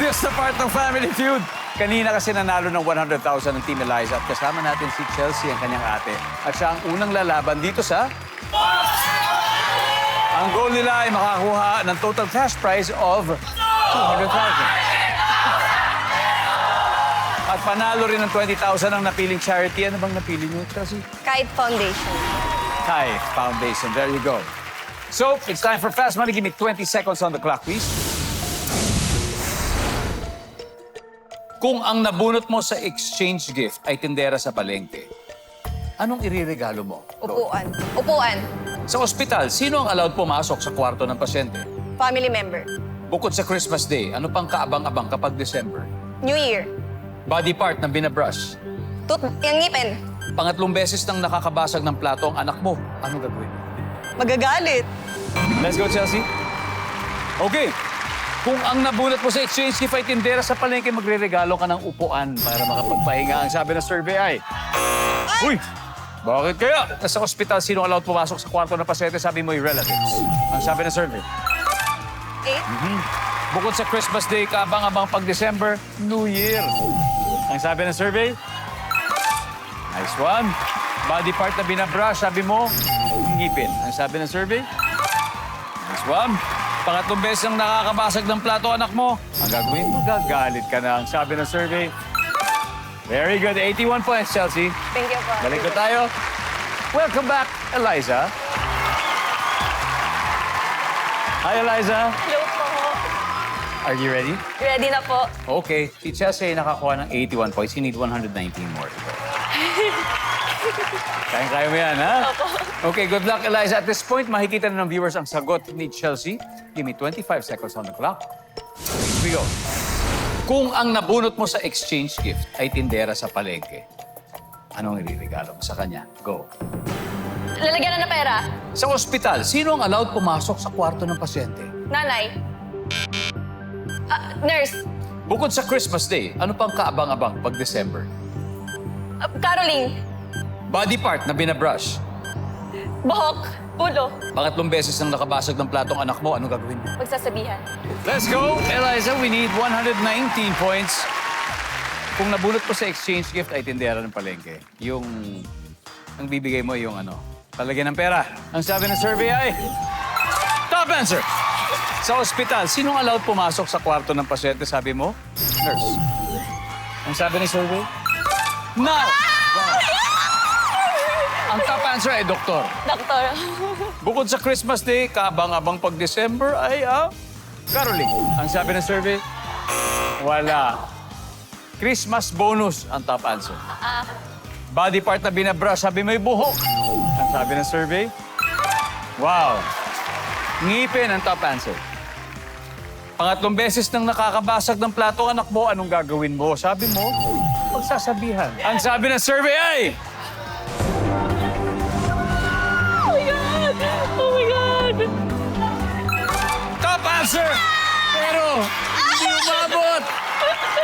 obvious na part ng Family Feud. Kanina kasi nanalo ng 100,000 ng Team Eliza at kasama natin si Chelsea, ang kanyang ate. At siya ang unang lalaban dito sa... Ang goal nila ay makakuha ng total cash prize of 200,000. At panalo rin ng 20,000 ang napiling charity. Ano bang napili niyo, Chelsea? Kite Foundation. Kite Foundation. There you go. So, it's time for Fast Money. Give me 20 seconds on the clock, please. Kung ang nabunot mo sa exchange gift ay tindera sa palengke, anong iririgalo mo? Upuan. Upuan. Sa ospital, sino ang allowed pumasok sa kwarto ng pasyente? Family member. Bukod sa Christmas Day, ano pang kaabang-abang kapag December? New Year. Body part na binabrush. Yung ngipin. Pangatlong beses nang nakakabasag ng plato ang anak mo, anong gagawin? Magagalit. Let's go, Chelsea. Okay. Kung ang nabunot mo sa exchange gift ay tindera sa palengke, magre-regalo ka ng upuan para makapagpahinga. Ang sabi ng survey ay... Uy! Bakit kaya? Nasa ospital, sino allowed pumasok sa kwarto ng pasyente? Sabi mo, yung relatives. Ang sabi ng survey. 8. Bukod sa Christmas Day, kaabang-abang pag December, New Year. Ang sabi ng survey? Nice one. Body part na binabrush, sabi mo, ngipin. Ang sabi ng survey? Nice one. Pangatlong beses ang nakakabasag ng plato, anak mo. Ang gagawin mo, gagalit ka na. Ang sabi ng survey? Very good. 81 points, Chelsea. Thank you po. Balik ko tayo. Welcome back, Eliza. Hi, Eliza. Hello po. Are you ready? Ready na po. Okay. Si Chelsea ay nakakuha ng 81 points. You need 119 more to go. Kaya mo yan, ha? Opo. Okay, good luck, Eliza. At this point, makikita na ng viewers ang sagot ni Chelsea. Give me 25 seconds on the clock. Here we go. Kung ang nabunot mo sa exchange gift ay tindera sa palengke, anong iririgalo mo sa kanya? Go. Lalagyan na ng pera. Sa ospital, sino ang allowed pumasok sa kwarto ng pasyente? Nanay. Nurse. Bukod sa Christmas Day, ano pang kaabang-abang pag December? Caroling. Body part na binabrush. Buhok. Pulo. Pangatlong beses nang nakabasag ng platong anak mo, anong gagawin mo? Magsasabihan. Let's go, Eliza. We need 119 points. Kung nabunot mo sa exchange gift ay tindera ng palengke, ang bibigay mo yung palagyan ng pera. Ang sabi ng survey ay... Top answer! Sa ospital, sinong allowed pumasok sa kwarto ng pasyente? Sabi mo, nurse. Ang sabi ng survey? Now! Wow. Ang top answer ay doktor. Doktor. Bukod sa Christmas Day, kaabang-abang pag December ay caroling. Ang sabi ng survey? Wala. Christmas bonus ang top answer. Body part na binabrush, sabi may buhok. Ang sabi ng survey? Wow. Ngipin ang top answer. Pangatlong beses nang nakakabasag ng plato anak mo, anong gagawin mo? Sabi mo, pagsasabihan. Ang sabi ng survey ay... Oh my God! Top answer! Pero, hindi umabot!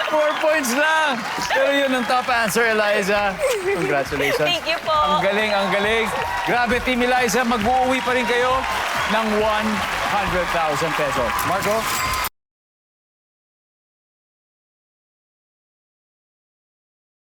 4 points lang! Pero yun ang top answer, Eliza. Congratulations. Thank you po. Ang galing, ang galing. Grabe, Team Eliza, mag-uuwi pa rin kayo ng 100,000 pesos. Marco?